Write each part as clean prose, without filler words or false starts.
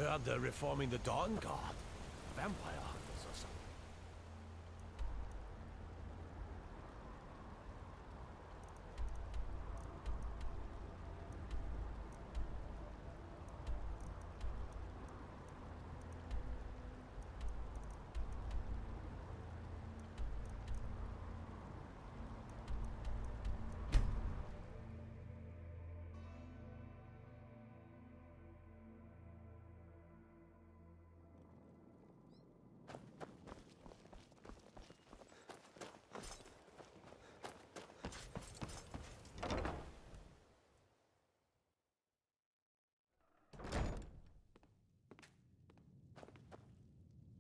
Heard they're reforming the Dawn Guard. Vampire hunters or something.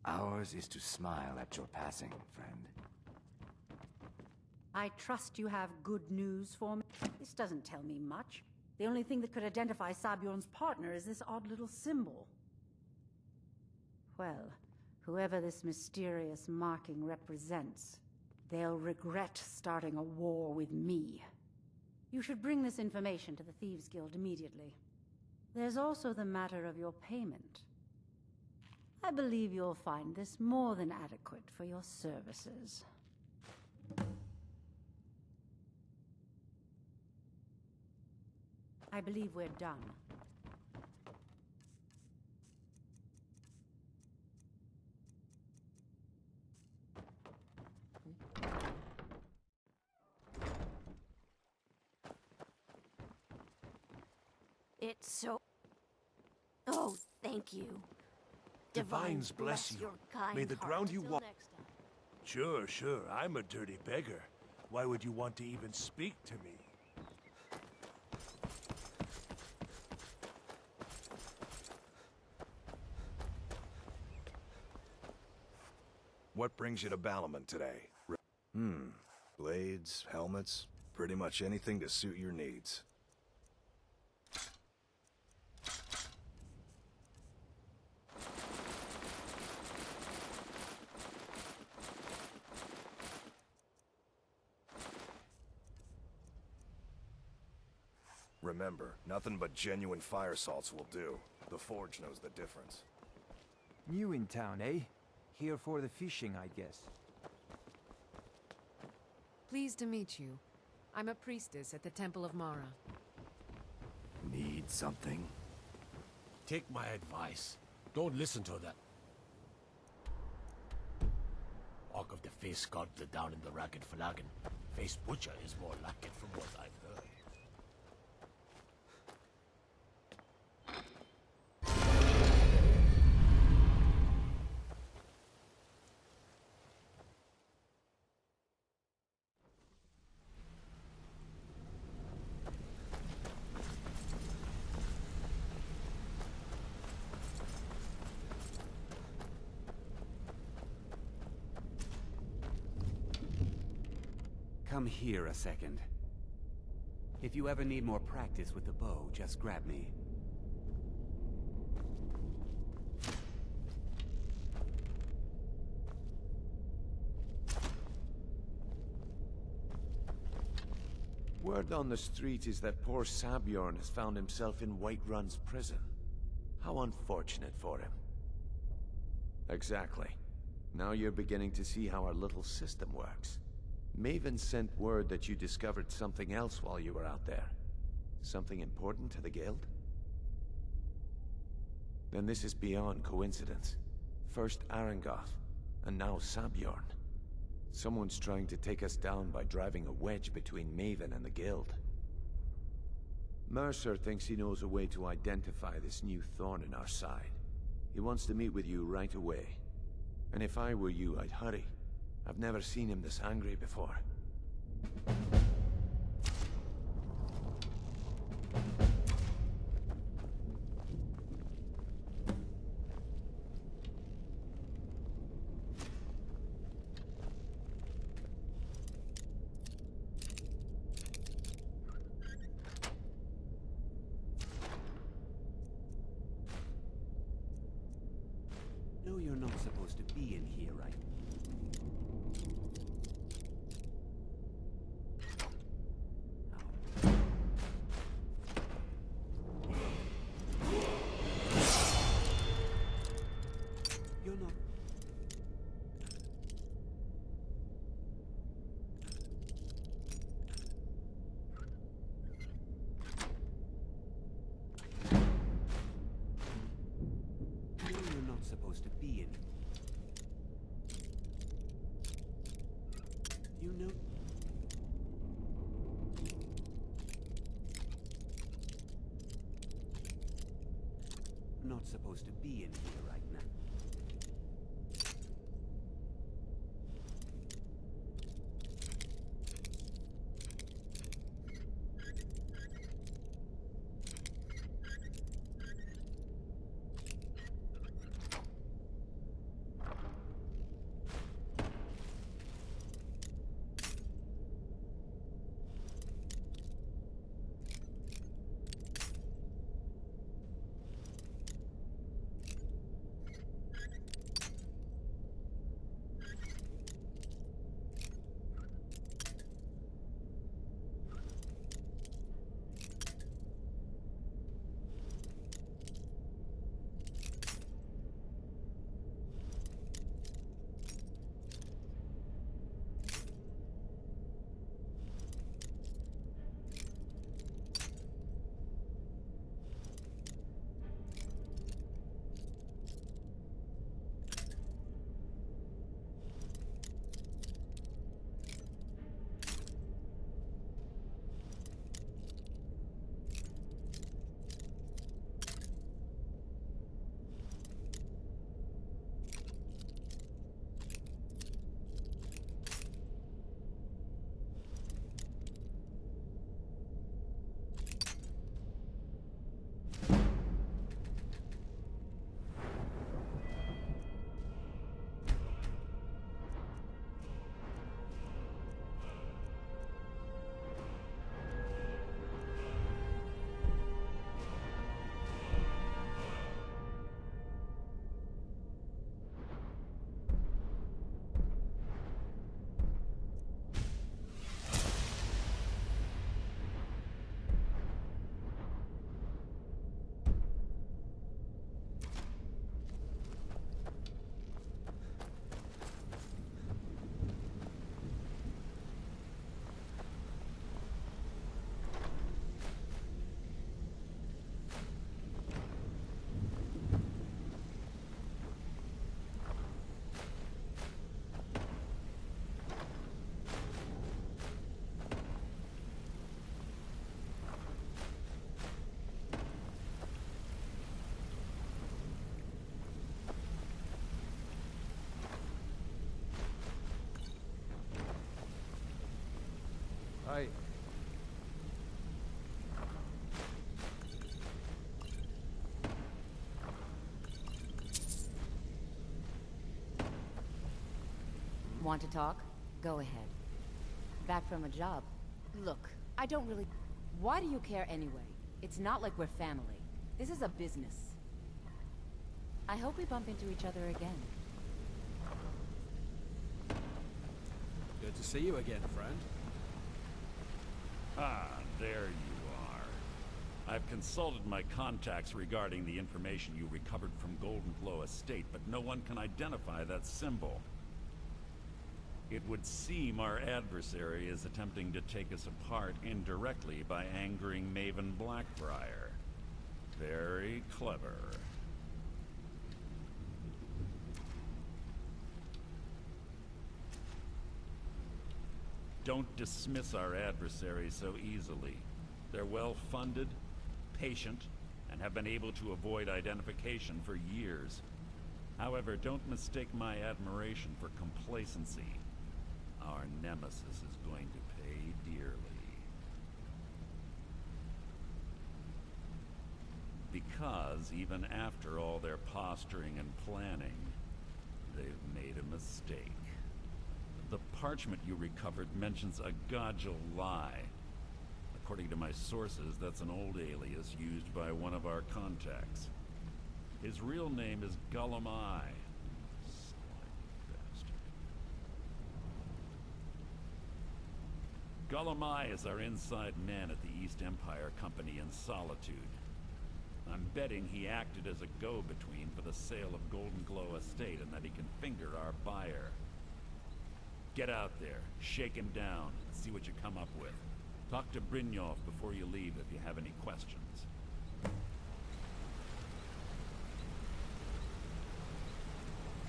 Ours is to smile at your passing, friend. I trust you have good news for me. This doesn't tell me much. The only thing that could identify Sabjorn's partner is this odd little symbol. Well, whoever this mysterious marking represents, they'll regret starting a war with me. You should bring this information to the Thieves' Guild immediately. There's also the matter of your payment. I believe you'll find this more than adequate for your services. I believe we're done. It's so... Oh, thank you. Divines bless you. your kind May the heart. ground you Till walk... next time. Sure. I'm a dirty beggar. Why would you want to even speak to me? What brings you to Balaman today? Blades, helmets, pretty much anything to suit your needs. Remember, nothing but genuine fire salts will do. The Forge knows the difference. New in town, eh? Here for the fishing, I guess. Pleased to meet you. I'm a priestess at the Temple of Mara. Need something? Take my advice. Don't listen to that. Walk of the face godler down in the ragged flagon. Face butcher is more like it from what I've heard. Come here a second. If you ever need more practice with the bow, just grab me. Word on the street is that poor Sabjorn has found himself in Whiterun's prison. How unfortunate for him. Exactly. Now you're beginning to see how our little system works. Maven sent word that you discovered something else while you were out there. Something important to the Guild? Then this is beyond coincidence. First Arangoth, and now Sabjorn. Someone's trying to take us down by driving a wedge between Maven and the Guild. Mercer thinks he knows a way to identify this new thorn in our side. He wants to meet with you right away. And if I were you, I'd hurry. I've never seen him this angry before. No, you're not supposed to be in here, right? not supposed to be in here right now. I... Want to talk? Go ahead. Back from a job. Look, I don't really... Why do you care anyway? It's not like we're family. This is a business. I hope we bump into each other again. Good to see you again, friend. Ah, there you are. I've consulted my contacts regarding the information you recovered from Golden Glow Estate, but no one can identify that symbol. It would seem our adversary is attempting to take us apart indirectly by angering Maven Blackbriar. Very clever. Don't dismiss our adversaries so easily. They're well-funded, patient, and have been able to avoid identification for years. However, don't mistake my admiration for complacency. Our nemesis is going to pay dearly. Because even after all their posturing and planning, they've made a mistake. The parchment you recovered mentions a Godjal lie. According to my sources, that's an old alias used by one of our contacts. His real name is Gullum Eye. Gullum Eye is our inside man at the East Empire Company in Solitude. I'm betting he acted as a go-between for the sale of Golden Glow Estate and that he can finger our buyer. Get out there, shake him down, and see what you come up with. Talk to Brynjolf before you leave if you have any questions.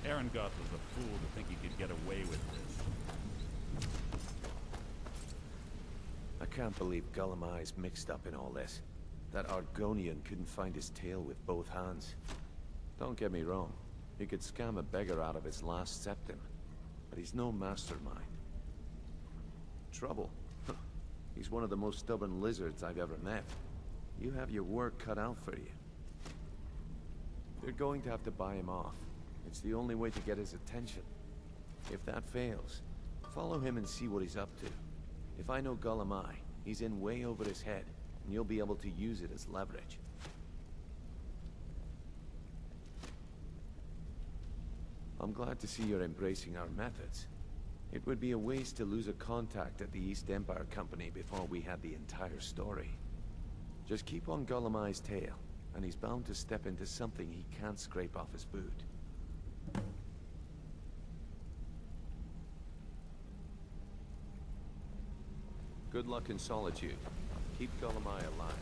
Arengoth was a fool to think he could get away with this. I can't believe Gullum Eye's mixed up in all this. That Argonian couldn't find his tail with both hands. Don't get me wrong. He could scam a beggar out of his last septim. But he's no mastermind. Trouble? He's one of the most stubborn lizards I've ever met. You have your work cut out for you. You're going to have to buy him off. It's the only way to get his attention. If that fails, follow him and see what he's up to. If I know Golemai, he's in way over his head, and you'll be able to use it as leverage. I'm glad to see you're embracing our methods. It would be a waste to lose a contact at the East Empire Company before we had the entire story. Just keep on Golemai's tail, and he's bound to step into something he can't scrape off his boot. Good luck in solitude. Keep Golemai alive.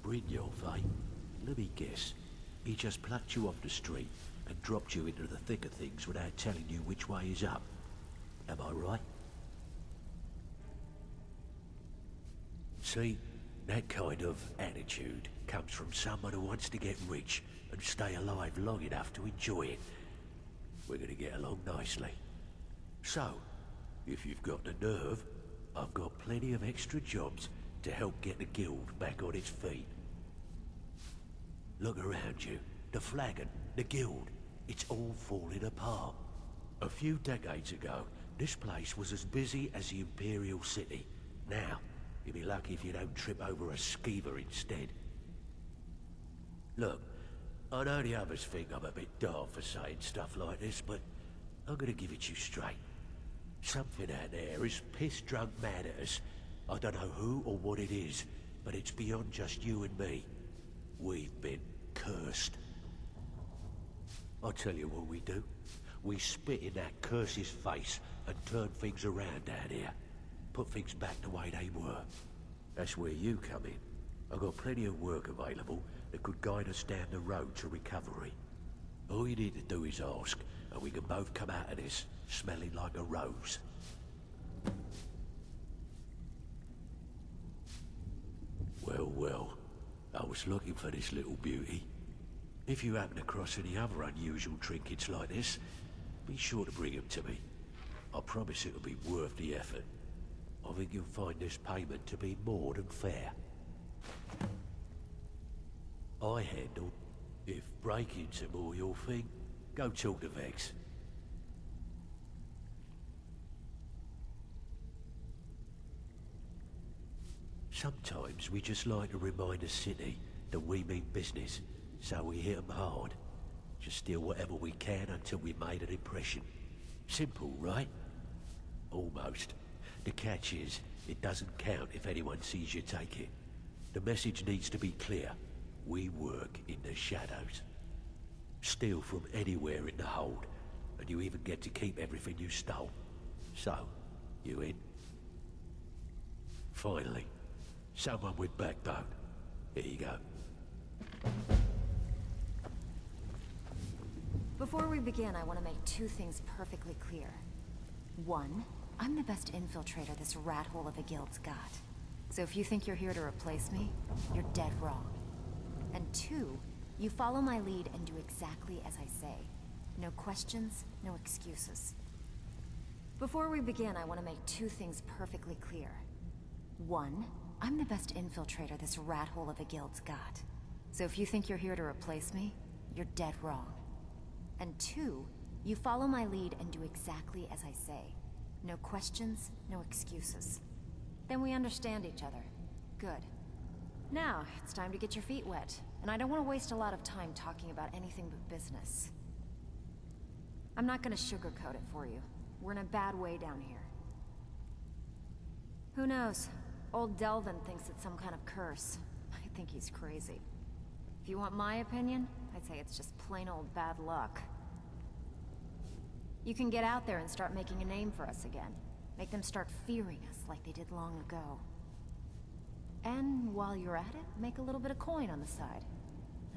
Brynjolf, eh? Let me guess. He just plucked you off the street and dropped you into the thick of things without telling you which way is up. Am I right? See, that kind of attitude comes from someone who wants to get rich and stay alive long enough to enjoy it. We're gonna get along nicely. So, if you've got the nerve, I've got plenty of extra jobs to help get the guild back on its feet. Look around you. The flagon, the guild, it's all falling apart. A few decades ago, this place was as busy as the Imperial City. Now, you'll be lucky if you don't trip over a skeever instead. Look, I know the others think I'm a bit daft for saying stuff like this, but I'm gonna give it you straight. Something out there is piss-drunk mad at us. I don't know who or what it is, but it's beyond just you and me. We've been cursed. I'll tell you what we do. We spit in that curse's face and turn things around down here. Put things back the way they were. That's where you come in. I've got plenty of work available that could guide us down the road to recovery. All you need to do is ask, and we can both come out of this smelling like a rose. Well, well, I was looking for this little beauty. If you happen across any other unusual trinkets like this, be sure to bring them to me. I promise it'll be worth the effort. I think you'll find this payment to be more than fair. I handle. If break-ins are more your thing, go talk to Vex. Sometimes we just like to remind the city that we mean business, so we hit 'em hard. Just steal whatever we can until we made an impression. Simple, right? Almost. The catch is, it doesn't count if anyone sees you take it. The message needs to be clear. We work in the shadows. Steal from anywhere in the hold, and you even get to keep everything you stole. So, you in? Finally, someone with backbone. Here you go. Before we begin, I want to make two things perfectly clear. One, I'm the best infiltrator this rat hole of a guild's got. So if you think you're here to replace me, you're dead wrong. And two, you follow my lead and do exactly as I say. No questions, no excuses. Before we begin, I want to make two things perfectly clear. One, I'm the best infiltrator this rat hole of a guild's got. So if you think you're here to replace me, you're dead wrong. And two, you follow my lead and do exactly as I say. No questions, no excuses. Then we understand each other. Good. Now, it's time to get your feet wet. And I don't want to waste a lot of time talking about anything but business. I'm not gonna sugarcoat it for you. We're in a bad way down here. Who knows? Old Delvin thinks it's some kind of curse. I think he's crazy. If you want my opinion, I'd say it's just plain old bad luck. You can get out there and start making a name for us again. Make them start fearing us like they did long ago. And while you're at it, make a little bit of coin on the side.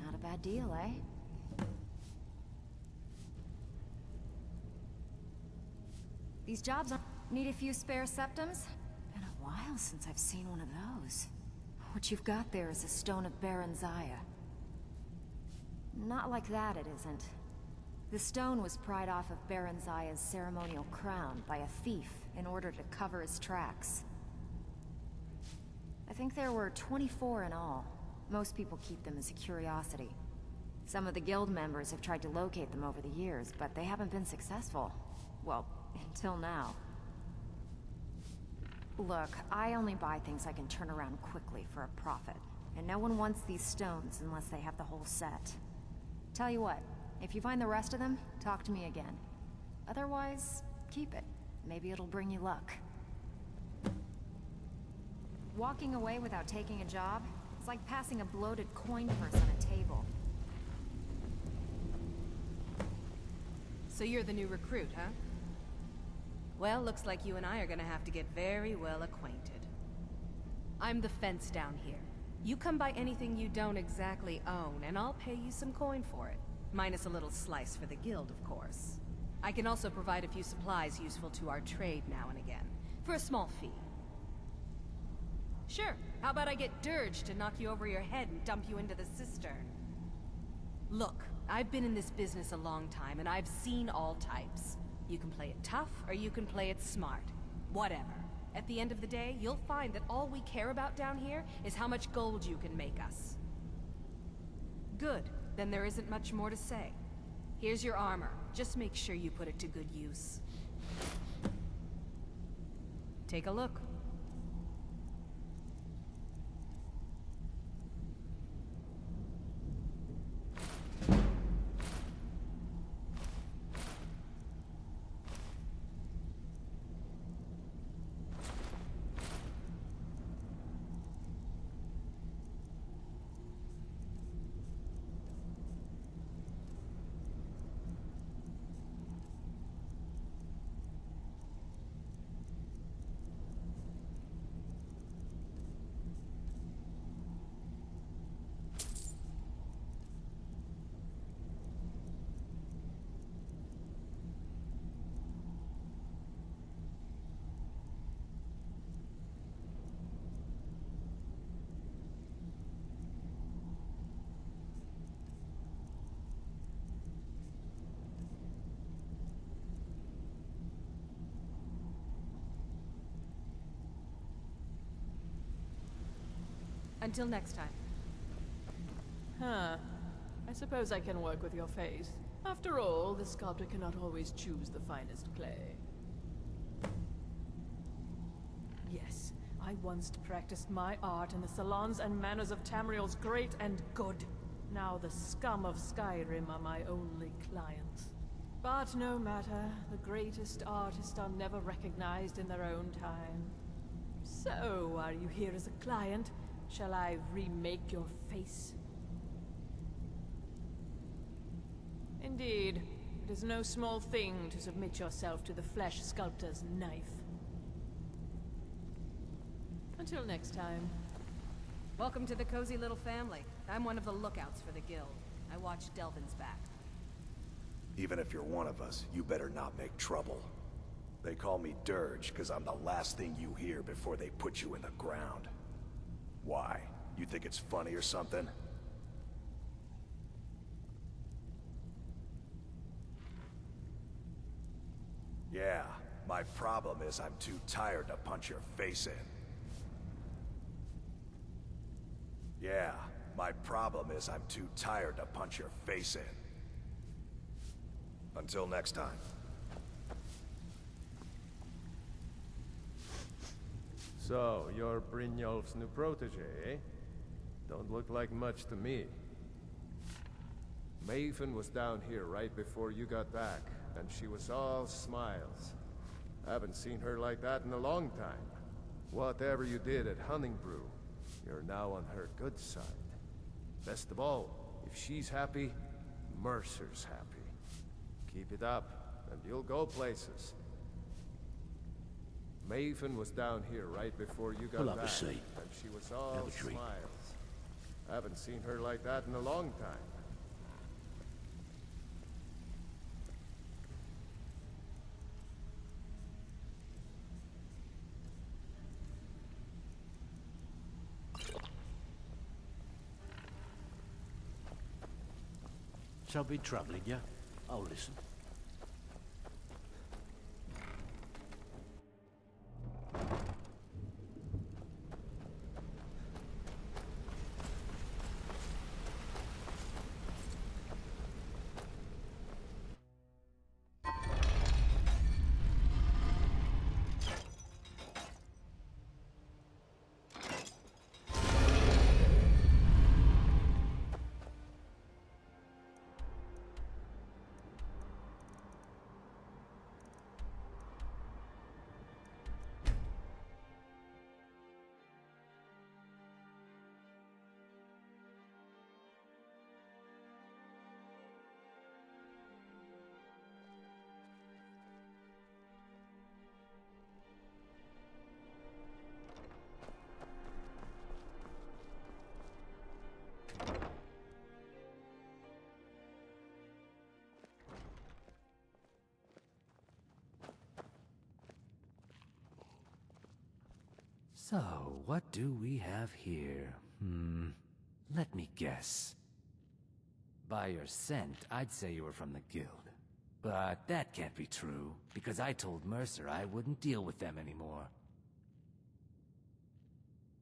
Not a bad deal, eh? These jobs need a few spare septums? Been a while since I've seen one of those. What you've got there is a stone of Baron Zaya. Not like that, it isn't. The stone was pried off of Baron Zaya's ceremonial crown by a thief in order to cover his tracks. I think there were 24 in all. Most people keep them as a curiosity. Some of the guild members have tried to locate them over the years, but they haven't been successful. Well, until now. Look, I only buy things I can turn around quickly for a profit. And no one wants these stones unless they have the whole set. Tell you what, if you find the rest of them, talk to me again. Otherwise, keep it. Maybe it'll bring you luck. Walking away without taking a job? It's like passing a bloated coin purse on a table. So you're the new recruit, huh? Well, looks like you and I are gonna have to get very well acquainted. I'm the fence down here. You come by anything you don't exactly own, and I'll pay you some coin for it. Minus a little slice for the guild, of course. I can also provide a few supplies useful to our trade now and again, for a small fee. Sure, how about I get Dirge to knock you over your head and dump you into the cistern? Look, I've been in this business a long time, and I've seen all types. You can play it tough, or you can play it smart. Whatever. At the end of the day, you'll find that all we care about down here is how much gold you can make us. Good. Then there isn't much more to say. Here's your armor. Just make sure you put it to good use. Take a look. Until next time. Huh. I suppose I can work with your face. After all, the sculptor cannot always choose the finest clay. Yes, I once practiced my art in the salons and manners of Tamriel's great and good. Now the scum of Skyrim are my only clients. But no matter, the greatest artists are never recognized in their own time. So, are you here as a client? Shall I remake your face? Indeed, it is no small thing to submit yourself to the flesh sculptor's knife. Until next time. Welcome to the cozy little family. I'm one of the lookouts for the guild. I watch Delvin's back. Even if you're one of us, you better not make trouble. They call me Dirge because I'm the last thing you hear before they put you in the ground. Why? You think it's funny or something? Yeah, my problem is I'm too tired to punch your face in. Yeah, my problem is I'm too tired to punch your face in. Until next time. So, you're Brynjolf's new protege, eh? Don't look like much to me. Maven was down here right before you got back, and she was all smiles. Haven't seen her like that in a long time. Whatever you did at Honningbrew, you're now on her good side. Best of all, if she's happy, Mercer's happy. Keep it up, and you'll go places. Maven was down here right before you got Pull up a back, seat. and she was all Have a drink. smiles. Haven't seen her like that in a long time. Since I've been troubling you, I'll listen. So, what do we have here? Let me guess. By your scent, I'd say you were from the guild. But that can't be true, because I told Mercer I wouldn't deal with them anymore.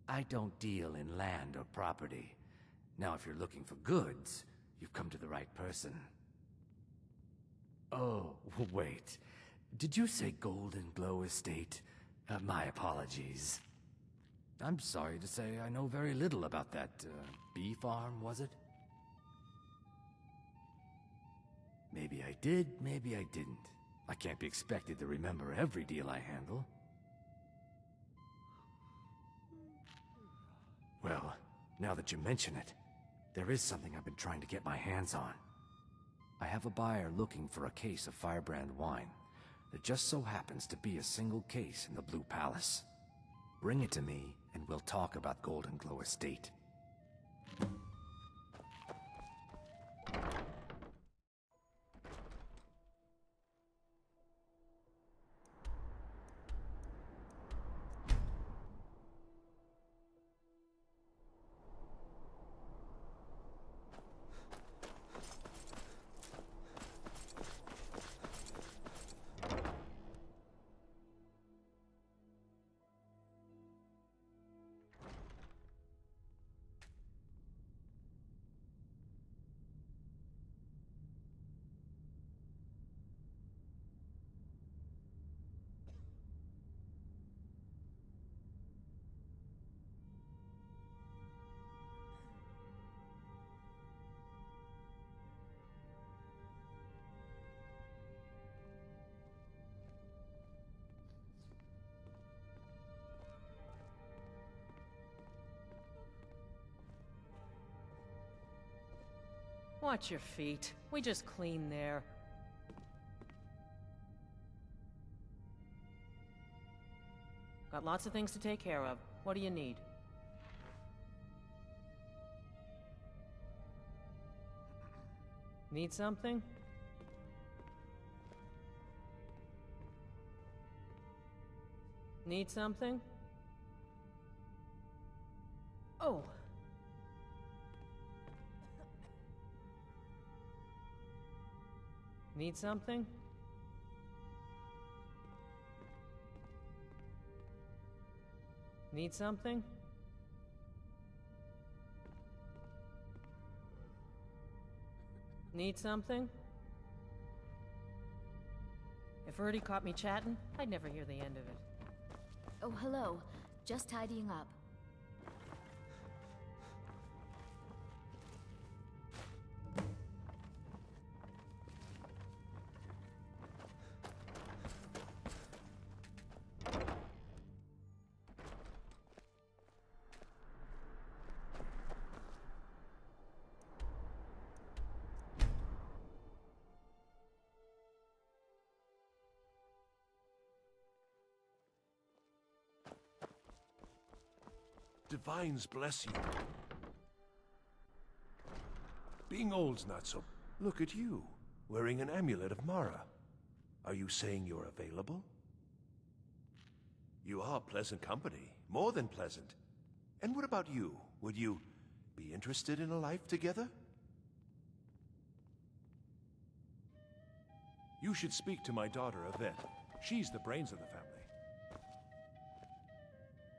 I don't deal in land or property. Now, if you're looking for goods, you've come to the right person. Oh, wait. Did you say Golden Glow Estate? My apologies. I'm sorry to say I know very little about that, bee farm, was it? Maybe I did, maybe I didn't. I can't be expected to remember every deal I handle. Well, now that you mention it, there is something I've been trying to get my hands on. I have a buyer looking for a case of Firebrand wine. There just so happens to be a single case in the Blue Palace. Bring it to me, and we'll talk about Golden Glow Estate. Watch your feet. We just clean there. Got lots of things to take care of. What do you need? Need something? Need something? Oh. Need something? Need something? Need something? If Erdy caught me chatting, I'd never hear the end of it. Oh, hello. Just tidying up. Divines bless you. Being old's not so... Look at you, wearing an amulet of Mara. Are you saying you're available? You are pleasant company, more than pleasant. And what about you? Would you be interested in a life together? You should speak to my daughter, Yvette. She's the brains of the family.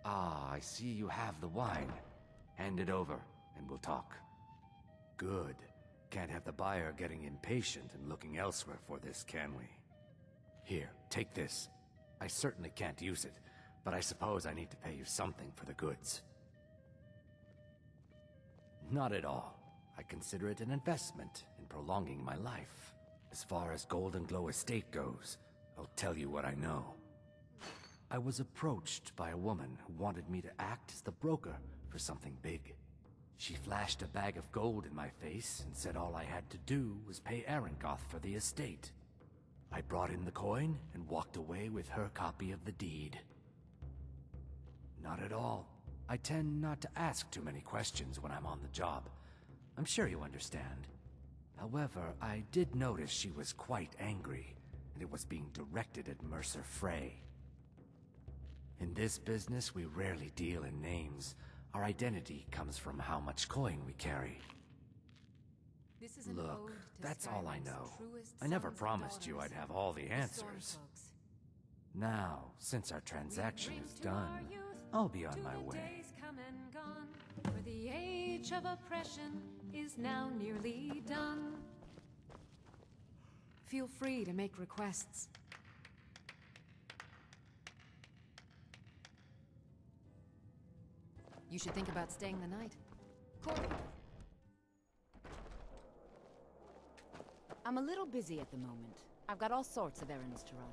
Ah, I see you have the wine. Hand it over, and we'll talk. Good. Can't have the buyer getting impatient and looking elsewhere for this, can we? Here, take this. I certainly can't use it, but I suppose I need to pay you something for the goods. Not at all. I consider it an investment in prolonging my life. As far as Golden Glow Estate goes, I'll tell you what I know. I was approached by a woman who wanted me to act as the broker for something big. She flashed a bag of gold in my face and said all I had to do was pay Arangoth for the estate. I brought in the coin and walked away with her copy of the deed. Not at all. I tend not to ask too many questions when I'm on the job. I'm sure you understand. However, I did notice she was quite angry, and it was being directed at Mercer Frey. In this business, we rarely deal in names. Our identity comes from how much coin we carry. This is an ode Look, to that's all I Skyrim's know. truest I never sons and promised you I'd daughters, have all the the answers. Stormfolks. Now, since our transaction is done, I'll be on my way. Days come and gone, for the age of oppression is now nearly done. Feel free to make requests. You should think about staying the night. Corey. I'm a little busy at the moment. I've got all sorts of errands to run.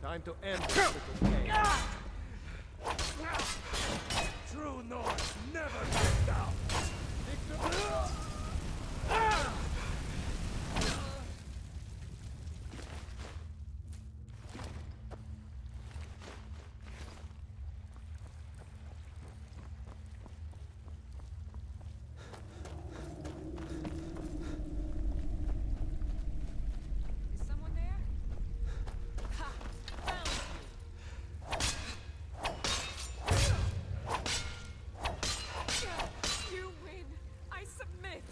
Time to end this little game. True North never back down. Is someone there? Ha! Found you! You win! I submit!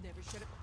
Never should have.